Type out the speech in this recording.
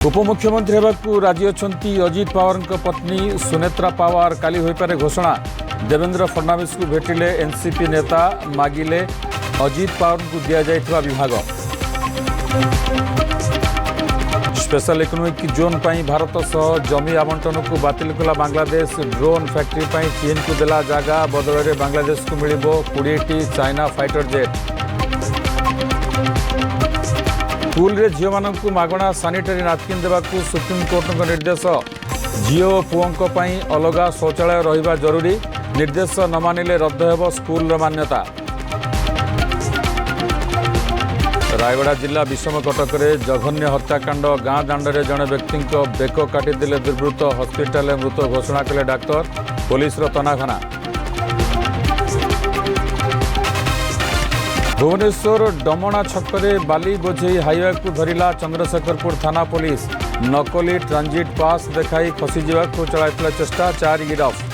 उपमुख्यमंत्री होगाकू राजी अछंती अजित पवार पत्नी सुनेत्रा पवार काली होईपारे घोषणा। देवेंद्र फडणवीस को भेटिले एनसीपी नेता मागिले अजित पवार को दिया जाइथिबा विभाग। स्पेशल इकोनॉमिक जोन पर भारत सह जमी आवंटन को बातिल कला बांग्लादेश। ड्रोन फैक्ट्री पर चीन को देला जागा बदल में बांग्लादेश को मिलिबो 20टी चाइना फाइटर जेट। स्कूल रे झील मानू मागणा सानिटारी नापकिन देवाकू सुप्रीमकोर्ट निर्देश। झील और पुओं अलग शौचालय रहिबा जरूरी। निर्देश न मानिले रद्द हेब स्कूल मान्यता। रायगड़ा जिला विषमकटक जघन्य हत्याकांड। गाँ दांडे जड़े व्यक्ति बेक काटिदेले दुर्वृत्त। हस्पिटाल मृत घोषणा कले डाक्तर। पुलिस तनाघना। भुवनेश्वर डमणा छकरे बाली बोझे हाईवे को धरिला चंद्रशेखरपुर थाना पुलिस। नकली ट्रांजिट पास देखाई खसीजा चलाई चेष्टा 4 गिरफ।